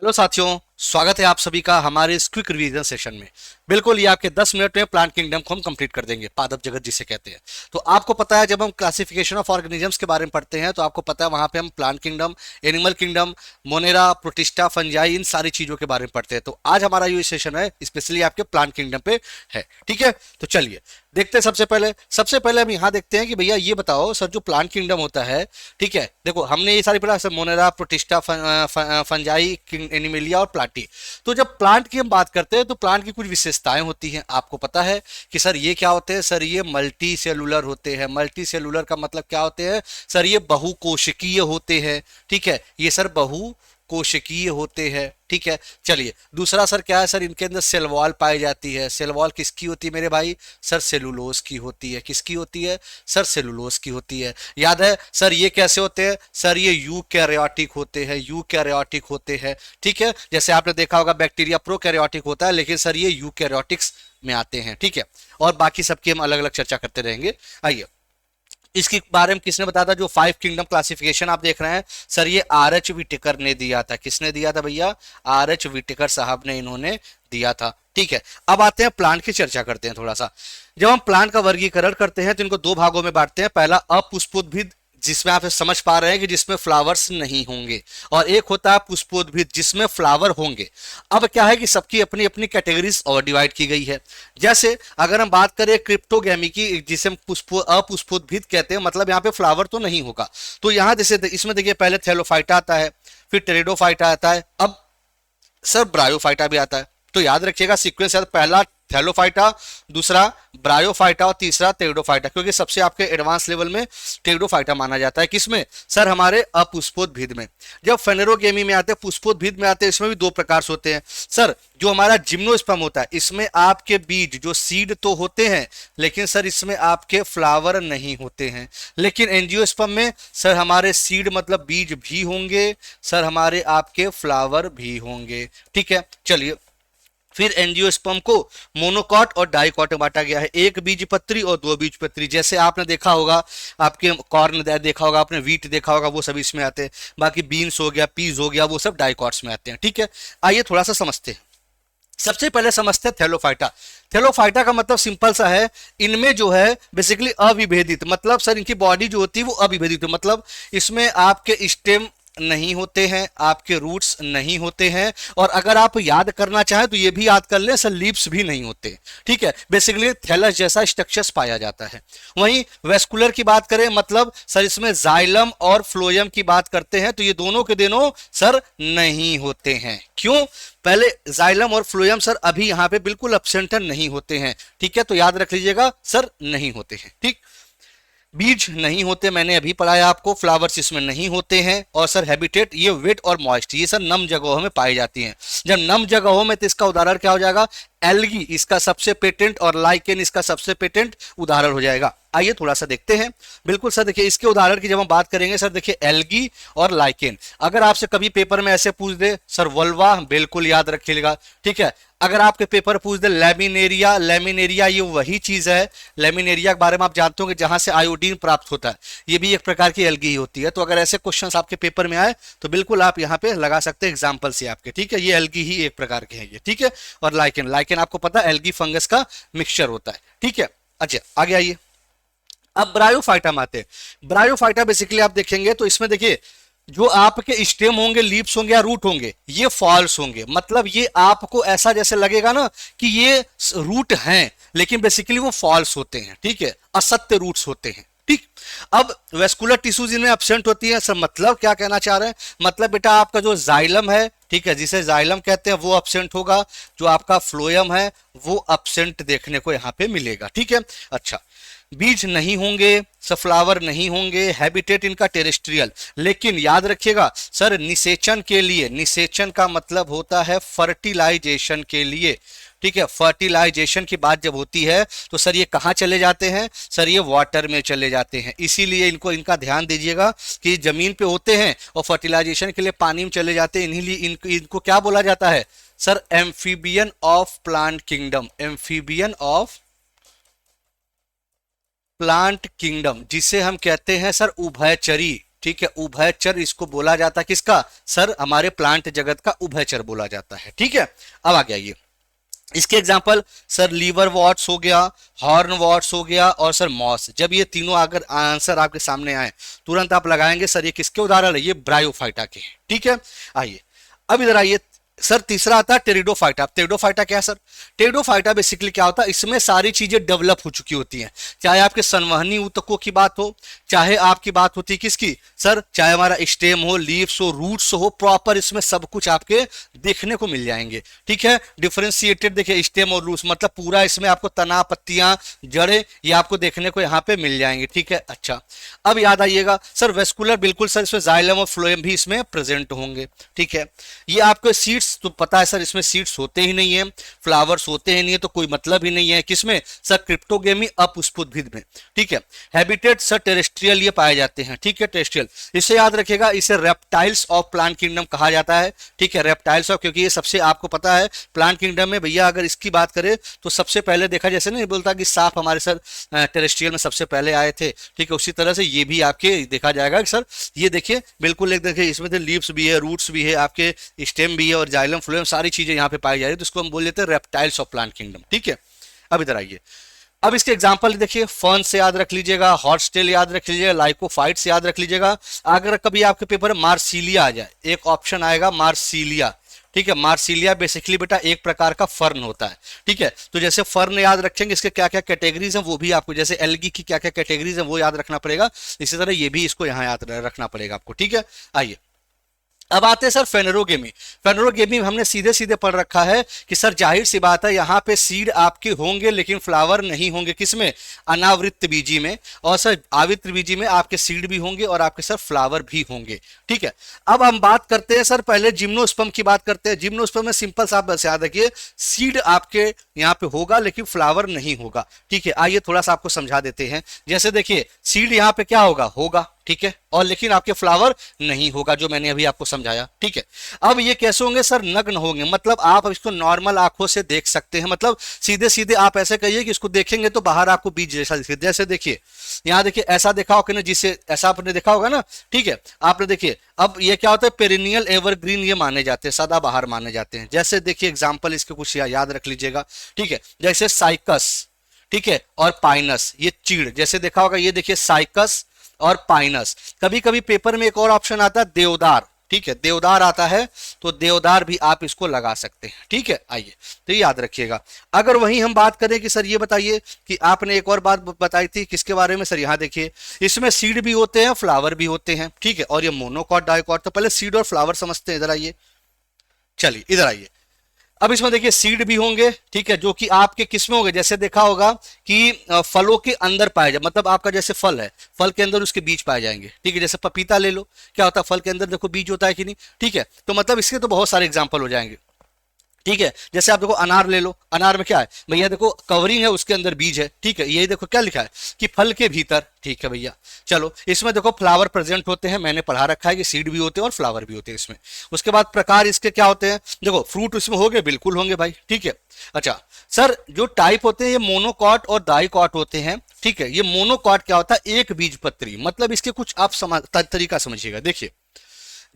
Hello साथियों, स्वागत है आप सभी का हमारे इस क्विक रिवीजन सेशन में। बिल्कुल ये आपके 10 मिनट में प्लांट किंगडम को हम कंप्लीट कर देंगे, पादप जगत जिसे कहते हैं। तो आपको पता है जब हम क्लासिफिकेशन ऑफ ऑर्गेनिजम्स के बारे में पढ़ते हैं तो आपको पता है वहां पे हम plant kingdom, animal kingdom, monera, protista, fungi, इन सारी चीजों के बारे में पढ़ते हैं। तो आज हमारा ये सेशन है स्पेशली आपके प्लांट किंगडम पे है। ठीक है, तो चलिए देखते हैं। सबसे पहले हम यहाँ देखते हैं कि भैया ये बताओ सर, जो प्लांट किंगडम होता है, ठीक है, देखो हमने ये सारी पढ़ा sir, Monera, protista, fungi, animalia और प्लाटी। तो जब प्लांट की हम बात करते हैं तो प्लांट की कुछ विशेषताएं होती हैं। आपको पता है कि सर ये क्या होते हैं? सर ये मल्टी सेलुलर होते हैं। मल्टी सेलुलर का मतलब क्या होते हैं? सर ये बहुकोशिकीय होते हैं। ठीक है, ये सर बहु कोशिकीय होते हैं। ठीक है, चलिए दूसरा सर क्या है? सर इनके अंदर सेल वॉल पाई जाती है। सेल वॉल किसकी होती है मेरे भाई? सर सेलुलोज की होती है। किसकी होती है? सर सेलुलोज की होती है। याद है सर ये कैसे होते हैं? सर ये यूकैरियोटिक होते हैं। यूकैरियोटिक होते हैं। ठीक है, जैसे आपने देखा होगा बैक्टीरिया प्रोकैरियोटिक होता है, लेकिन सर ये यूकैरियोटिक्स में आते हैं। ठीक है, और बाकी सबकी हम अलग अलग चर्चा करते रहेंगे। आइए इसके बारे में किसने बताया था? जो 5 किंगडम क्लासिफिकेशन आप देख रहे हैं सर, ये आर एच विटेकर ने दिया था। किसने दिया था भैया? आर एच विटेकर साहब ने इन्होंने दिया था। ठीक है, अब आते हैं प्लांट की चर्चा करते हैं थोड़ा सा। जब हम प्लांट का वर्गीकरण करते हैं तो इनको दो भागों में बांटते हैं। पहला अपुष्पोद्भिद, जिसमें आप समझ पा रहे हैं कि जिसमें फ्लावर्स नहीं होंगे, और एक होता है पुष्पोद्भिद जिसमें फ्लावर होंगे। अब क्या है कि सबकी अपनी अपनी कैटेगरीज और डिवाइड की गई है। जैसे अगर हम बात करें क्रिप्टोगैमी की, जिसे हम अपुष्पोद्भिद कहते हैं, मतलब यहाँ पे फ्लावर तो नहीं होगा। तो यहाँ जैसे इसमें देखिए पहले थैलोफाइटा आता है, फिर टेरिडोफाइटा आता है, अब सर ब्रायोफाइटा भी आता है। तो याद रखिएगा सीक्वेंस है, पहला थैलोफाइटा, दूसरा ब्रायोफाइटा और तीसरा टेरिडोफाइटा, क्योंकि सबसे आपके एडवांस लेवल में टेरिडोफाइटा माना जाता है। किसमें? सर हमारे अपुष्पोद्भिद में। जब फेनेरोगेमी में आते हैं, पुष्पोद्भिद में आते हैं, इसमें भी दो प्रकार से होते हैं। सर जो हमारा जिम्नोस्पर्म होता है, इसमें आपके बीज जो सीड तो होते हैं, लेकिन सर इसमें आपके फ्लावर नहीं होते हैं। लेकिन एंजियोस्पर्म में सर हमारे सीड मतलब बीज भी होंगे, सर हमारे आपके फ्लावर भी होंगे। ठीक है, चलिए फिर एंजियोस्पर्म को मोनोकॉट और डाइकॉट में बांटा गया है। एक बीजपत्री और दो बीजपत्री। जैसे आपने देखा होगा, आपके कॉर्न देखा होगा आपने, व्हीट देखा होगा, वो सब इसमें आते हैं। बाकी बीन्स हो गया, पीज हो गया, वो सब डाइकॉट्स में आते हैं। ठीक है, आइए थोड़ा सा समझते हैं। सबसे पहले समझते हैं थैलोफाइटा। थैलोफाइटा का मतलब सिंपल सा है, इनमें जो है बेसिकली अविभेदित, मतलब सर इनकी बॉडी जो होती है वो अविभेदित है। मतलब इसमें आपके स्टेम नहीं होते हैं, आपके रूट्स नहीं होते हैं, और अगर आप याद करना चाहें तो ये भी याद कर ले, सर लीव्स भी नहीं होते। ठीक है, बेसिकली थैलस जैसा स्ट्रक्चर्स पाया जाता है। वहीं वेस्कुलर की बात करें, मतलब सर इसमें जाइलम और फ्लोयम की बात करते हैं तो ये दोनों के दोनों सर नहीं होते हैं। क्यों? पहले जाइलम और फ्लोयम सर अभी यहां पे बिल्कुल एब्सेंट नहीं होते हैं। ठीक है, तो याद रख लीजिएगा सर नहीं होते हैं। ठीक, बीज नहीं होते, मैंने अभी पढ़ाया आपको। फ्लावर्स इसमें नहीं होते हैं। और सर हैबिटेट, ये वेट और मॉइस्ट, ये सर नम जगहों में पाई जाती हैं। जब नम जगहों में, तो इसका उदाहरण क्या हो जाएगा? एल्गी इसका सबसे पेटेंट, और लाइकेन इसका सबसे पेटेंट उदाहरण हो जाएगा। आइए थोड़ा सा देखते हैं। बिल्कुल सर देखिए, इसके उदाहरण की जब हम बात करेंगे सर, देखिए एल्गी और लाइकेन। अगर आपसे कभी पेपर में ऐसे पूछ दे सर वल्वा, बिल्कुल याद रखिएगा। ठीक है, अगर आपके पेपर पूछ दे लेमिनेरिया, लेमिनेरिया ये वही चीज है, लेमिनेरिया के बारे में आप जानते होंगे जहां से आयोडीन प्राप्त होता है, ये भी एक प्रकार की एल्गी ही होती है। तो अगर ऐसे क्वेश्चंस आपके पेपर में आए तो बिल्कुल आप यहाँ पे लगा सकते हैं एग्जाम्पल से आपके। ठीक है, ये एल्गी ही एक प्रकार के हैं ये। ठीक है, और लाइकेन, लाइकेन आपको पता है एल्गी फंगस का मिक्सचर होता है। ठीक है, अच्छा आगे आइए। अब ब्रायोफाइटा में आते हैं। ब्रायोफाइटा बेसिकली आप देखेंगे तो इसमें देखिए जो आपके स्टेम होंगे, लीव्स होंगे या रूट होंगे, ये फॉल्स होंगे। मतलब ये आपको ऐसा जैसे लगेगा ना कि ये रूट हैं, लेकिन बेसिकली वो फॉल्स होते हैं। ठीक है, असत्य रूट्स होते हैं। ठीक, अब वेस्कुलर टिश्यूज इनमें एब्सेंट होती है। सर मतलब क्या कहना चाह रहे हैं? मतलब बेटा आपका जो जाइलम है, ठीक है, जिसे जाइलम कहते हैं, वो एब्सेंट होगा। जो आपका फ्लोयम है वो एब्सेंट देखने को यहाँ पे मिलेगा। ठीक है, अच्छा बीज नहीं होंगे, सफ्लावर नहीं होंगे, हैबिटेट इनका टेरेस्ट्रियल। लेकिन याद रखिएगा सर निषेचन के लिए, निषेचन का मतलब होता है फर्टिलाइजेशन के लिए। ठीक है, फर्टिलाइजेशन की बात जब होती है तो सर ये कहाँ चले जाते हैं? सर ये वाटर में चले जाते हैं। इसीलिए इनको, इनका ध्यान दीजिएगा कि जमीन पे होते हैं और फर्टिलाइजेशन के लिए पानी में चले जाते हैं। इन्हीं इनको क्या बोला जाता है? Sir amphibian of plant kingdom, amphibian of plant kingdom, जिसे हम कहते हैं सर उभयचरी। ठीक है, उभयचर इसको बोला जाता है, किसका सर, हमारे प्लांट जगत का उभयचर बोला जाता है। ठीक है, अब आगे आइए, इसके एग्जाम्पल सर लीवर वॉट्स हो गया, हॉर्न वॉट्स हो गया, और सर मॉस। जब ये तीनों अगर आंसर आपके सामने आए तुरंत आप लगाएंगे सर ये किसके उदाहरण है, ये ब्रायोफाइटा के हैं। ठीक है, आइए अब इधर आइए, सर तीसरा आता है टेरिडोफाइटा। टेरिडोफाइटा क्या है सर, टेरिडोफाइटा बेसिकली क्या होता है, इसमें सारी चीजें डेवलप हो चुकी होती हैं, चाहे आपके संवहनी ऊतकों की बात हो, चाहे आपकी बात होती है किसकी सर, चाहे हमारा स्टेम हो, लीव्स हो, रूट्स हो, प्रॉपर इसमें सब कुछ आपके देखने को मिल जाएंगे। ठीक है, डिफरेंशिएटेड देखिए स्टेम और रूट्स, मतलब पूरा इसमें आपको तना, पत्तियां, जड़े ये आपको देखने को यहाँ पे मिल जाएंगे। ठीक है, अच्छा अब याद आइएगा सर वेस्कुलर, बिल्कुल सर इसमें जाइलम और फ्लोएम भी इसमें प्रेजेंट होंगे। ठीक है, ये आपको सीड्स तो पता है सर, इसमें सीड्स होते ही नहीं है, फ्लावर्स होते ही नहीं है, तो कोई मतलब ही नहीं है किसमें सर, क्रिप्टोगेमी अपुष्पोद्भिद में। ठीक है, हैबिटेट सर टेरेस्ट्रियल ये पाए जाते हैं। ठीक है, टेरेस्ट्रियल, इसे याद रखिएगा, इसे रेप्टाइल्स ऑफ प्लांट किंगडम कहा जाता है। ठीक है, रेप्टाइल्स ऑफ, क्योंकि ये सबसे आपको पता है प्लांट किंगडम में भैया अगर इसकी बात करें तो सबसे पहले देखा, जैसे नहीं बोलता कि सांप हमारे सर टेरेस्ट्रियल में सबसे पहले आए थे। ठीक है, उसी तरह से ये भी आपके देखा जाएगा सर, ये देखिए बिल्कुल एक देखिए इसमें लीव्स भी है, रूट्स भी है, आपके स्टेम भी है, और जाइलम फ्लोएम सारी चीजें यहाँ पे पाई जा रही है, तो इसको हम बोल लेते हैं रेप्टाइल्स ऑफ प्लांट किंगडम। ठीक है, अब इधर आइए, अब इसके एग्जाम्पल देखिए, फर्न से याद रख लीजिएगा, हॉर्सटेल याद रख लीजिएगा, लाइकोफाइट से याद रख लीजिएगा। अगर कभी आपके पेपर में मार्सिलिया आ जाए, एक ऑप्शन आएगा मार्सिलिया। ठीक है, मार्सिलिया बेसिकली बेटा एक प्रकार का फर्न होता है। ठीक है, तो जैसे फर्न याद रखेंगे, इसके क्या क्या कैटेगरीज हैं वो भी आपको, जैसे एल्गी की क्या क्या कैटेगरीज हैं वो याद रखना पड़ेगा, इसी तरह ये भी इसको यहाँ याद रखना पड़ेगा आपको। ठीक है, आइए अब आते हैं सर फेनेरोगेमी। फेनेरोगेमी हमने सीधे सीधे पढ़ रखा है कि सर जाहिर सी बात है यहाँ पे सीड आपके होंगे लेकिन फ्लावर नहीं होंगे, किसमें, अनावृत बीजी में, और सर आवृत बीजी में आपके सीड भी होंगे और आपके सर फ्लावर भी होंगे। ठीक है, अब हम बात करते हैं सर पहले जिम्नोस्पर्म की बात करते हैं। जिम्नोस्पर्म में सिंपल सा बस याद रखिए, सीड आपके यहाँ पे होगा लेकिन फ्लावर नहीं होगा। ठीक है, आइए थोड़ा सा आपको समझा देते हैं। जैसे देखिए सीड यहाँ पे क्या होगा, होगा, ठीक है, और लेकिन आपके फ्लावर नहीं होगा, जो मैंने अभी आपको समझाया। ठीक है, अब ये कैसे होंगे सर, नग्न होंगे, मतलब आप इसको नॉर्मल आंखों से देख सकते हैं, मतलब सीधे सीधे आप ऐसे कहिए कि इसको देखेंगे तो बाहर आपको बीज जैसा दिखे। जैसे देखिए यहाँ देखिए ऐसा देखा होगा ना, जिसे ऐसा आपने देखा होगा ना। ठीक है, आपने देखिए अब ये क्या होता है, पेरिनियल एवरग्रीन ये माने जाते हैं, सदा बाहर माने जाते हैं। जैसे देखिए एग्जाम्पल इसके कुछ याद रख लीजिएगा। ठीक है, जैसे साइकस, ठीक है, और पाइनस, ये चीड़ जैसे देखा होगा, ये देखिए साइकस और पाइनस। कभी कभी पेपर में एक और ऑप्शन आता है देवदार। ठीक है, देवदार आता है, तो देवदार भी आप इसको लगा सकते हैं। ठीक है, आइए तो ये याद रखिएगा। अगर वहीं हम बात करें कि सर ये बताइए कि आपने एक और बात बताई थी किसके बारे में सर, यहाँ देखिए इसमें सीड भी होते हैं, फ्लावर भी होते हैं। ठीक है, और ये मोनोकॉट डाइकॉट, तो पहले सीड और फ्लावर समझते हैं। इधर आइए, चलिए इधर आइए, अब इसमें देखिए सीड भी होंगे, ठीक है, जो कि आपके किस्में होंगे, जैसे देखा होगा कि फलों के अंदर पाए जाए, मतलब आपका जैसे फल है, फल के अंदर उसके बीज पाए जाएंगे। ठीक है, जैसे पपीता ले लो, क्या होता है फल के अंदर देखो बीज होता है कि नहीं। ठीक है, तो मतलब इसके तो बहुत सारे एग्जाम्पल हो जाएंगे। ठीक है, जैसे आप देखो अनार ले लो, अनार में क्या है भैया, देखो कवरिंग है, उसके अंदर बीज है। ठीक है, यही देखो क्या लिखा है कि फल के भीतर। ठीक है भैया, चलो इसमें देखो फ्लावर प्रेजेंट होते हैं, मैंने पढ़ा रखा है कि सीड भी होते हैं और फ्लावर भी होते हैं इसमें। उसके बाद प्रकार इसके क्या होते हैं, देखो फ्रूट इसमें होंगे, बिल्कुल होंगे भाई। ठीक है, अच्छा सर जो टाइप होते हैं ये मोनोकॉट और डाइकॉट होते हैं। ठीक है, ये मोनोकॉट क्या होता है, एक बीज पत्री, मतलब इसके कुछ आप तरीका समझिएगा। देखिए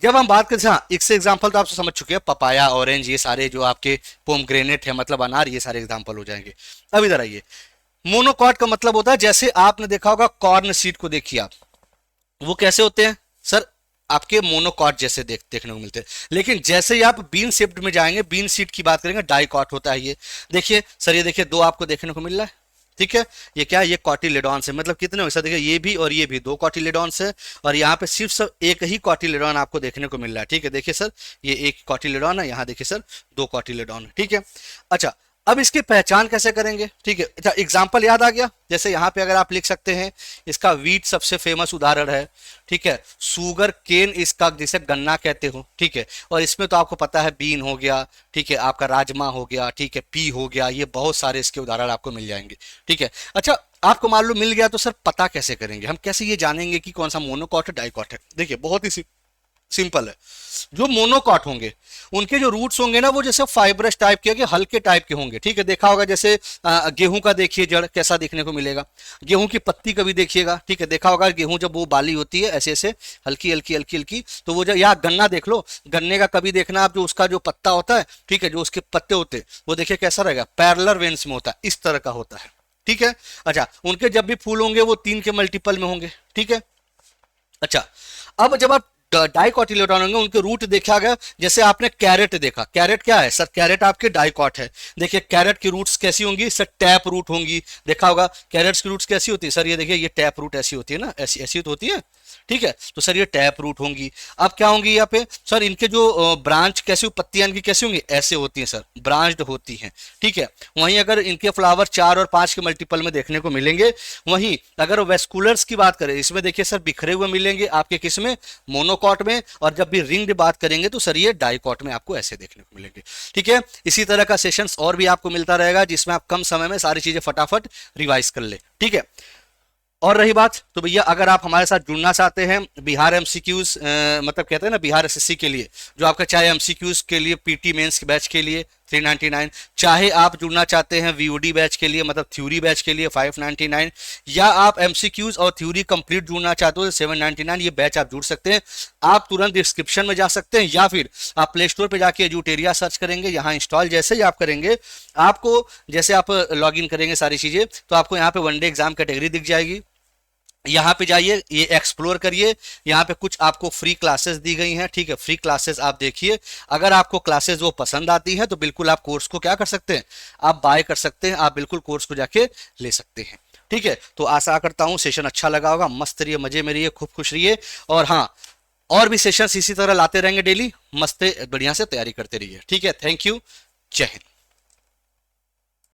जब हम बात करते हैं, हाँ इससे एग्जांपल तो आप समझ चुके हैं, पपाया, ऑरेंज, ये सारे जो आपके पोमग्रेनेट है, मतलब अनार, ये सारे एग्जांपल हो जाएंगे। अब इधर आइए, मोनोकॉट का मतलब होता है, जैसे आपने देखा होगा कॉर्न सीड को देखिए आप, वो कैसे होते हैं सर, आपके मोनोकॉट जैसे देखने को मिलते हैं। लेकिन जैसे ही आप बीन शेप्ड में जाएंगे, बीन सीड की बात करेंगे, डाइकॉट होता है ये। देखिए सर, ये देखिए दो आपको देखने को मिल रहा है। ठीक है, ये क्या है, ये कॉटिलेडॉन्स है, मतलब कितने हो, देखिए ये भी और ये भी दो कॉटिलेडॉन्स है, और यहाँ पे सिर्फ सब एक ही कॉटिलेडॉन आपको देखने को मिल रहा है। ठीक है, देखिए सर ये एक कॉटिलेडॉन है, यहाँ देखिए सर दो कॉटिलेडॉन है। ठीक है, अच्छा अब इसकी पहचान कैसे करेंगे। ठीक है, अच्छा एग्जाम्पल याद आ गया, जैसे यहाँ पे अगर आप लिख सकते हैं, इसका वीट सबसे फेमस उदाहरण है। ठीक है, सुगर केन इसका जिसे गन्ना कहते हो। ठीक है, और इसमें तो आपको पता है बीन हो गया, ठीक है, आपका राजमा हो गया, ठीक है, पी हो गया, ये बहुत सारे इसके उदाहरण आपको मिल जाएंगे। ठीक है, अच्छा आपको मालूम मिल गया तो सर पता कैसे करेंगे, हम कैसे ये जानेंगे कि कौन सा मोनोकॉट है, डाइकॉट है। देखिए बहुत ही सिंपल है। जो मोनोकॉट होंगे उनके जो रूट्स होंगे ना वो जैसे फाइब्रस टाइप के हल्के टाइप के होंगे, ठीक है। देखा होगा जैसे गेहूं का देखिए जड़ कैसा देखने को मिलेगा, गेहूं की पत्ती कभी देखिएगा, ठीक है। देखा होगा गेहूं जब वो बाली होती है ऐसे ऐसे हल्की हल्की हल्की हल्की, तो वो जो, या गन्ना देख लो, गन्ने का कभी देखना आप, जो उसका जो पत्ता होता है, ठीक है, जो उसके पत्ते होते हैं वो देखिए कैसा रहेगा, पैरेलल वेन्स में होता है, इस तरह का होता है, ठीक है। अच्छा, उनके जब भी फूल होंगे वो 3 के मल्टीपल में होंगे, ठीक है। अच्छा, अब जब आप डाइकॉटिलेडोन होंगे उनके रूट देखा गया, जैसे आपने कैरेट देखा, कैरेट क्या है सर, कैरेट आपके डाइकॉट है। देखिए कैरेट की रूट्स कैसी होंगी सर, टैप रूट होंगी। देखा होगा कैरेट्स की रूट्स कैसी होती है सर, ये देखिए ये टैप रूट ऐसी होती है ना, ऐसी ऐसी तो होती है, ठीक है। तो सर ये टैप रूट होंगी। अब क्या होंगी यहाँ पे सर, इनके जो ब्रांच कैसी, पत्तियां इनकी कैसी होंगी, ऐसे होती हैं सर, ब्रांच्ड होती हैं, ठीक है। वहीं अगर इनके फ्लावर 4 और 5 के मल्टीपल में देखने को मिलेंगे। वहीं अगर वेस्कुलर्स की बात करें, इसमें देखिए सर बिखरे हुए मिलेंगे आपके किस में, मोनोकॉट में। और जब भी रिंग्ड बात करेंगे तो सर ये डाइकॉट में आपको ऐसे देखने को मिलेंगे, ठीक है। इसी तरह का सेशंस और भी आपको मिलता रहेगा जिसमें आप कम समय में सारी चीजें फटाफट रिवाइज कर ले, ठीक है। और रही बात तो भैया, अगर आप हमारे साथ जुड़ना चाहते हैं बिहार एमसीक्यूज, मतलब कहते हैं ना बिहार एसएससी के लिए, जो आपका चाहे एमसीक्यूज के लिए, पीटी मेंस के बैच के लिए 399, चाहे आप जुड़ना चाहते हैं वीओडी बैच के लिए, मतलब थ्योरी बैच के लिए 599, या आप एमसीक्यूज और थ्योरी कंप्लीट जुड़ना चाहते हो 799, ये बैच आप जुड़ सकते हैं। आप तुरंत डिस्क्रिप्शन में जा सकते हैं, या फिर आप प्ले स्टोर पर जाके एजुटेरिया सर्च करेंगे, यहाँ इंस्टॉल जैसे ही आप करेंगे, आपको जैसे आप लॉग इन करेंगे सारी चीजें, तो आपको यहाँ पे वनडे एग्जाम कैटेगरी दिख जाएगी। यहाँ पे जाइए, ये एक्सप्लोर करिए, यहाँ पे कुछ आपको फ्री क्लासेस दी गई हैं, ठीक है। फ्री क्लासेस आप देखिए, अगर आपको क्लासेस वो पसंद आती हैं तो बिल्कुल आप कोर्स को क्या कर सकते हैं, आप बाय कर सकते हैं, आप बिल्कुल कोर्स को जाके ले सकते हैं, ठीक है। तो आशा करता हूँ सेशन अच्छा लगा होगा, मस्त रहिए, मजे में रहिए, खूब खुश रहिए। और हाँ, और भी सेशंस इसी तरह लाते रहेंगे डेली, मस्त बढ़िया से तैयारी करते रहिए, ठीक है। थैंक यू, जय हिंद।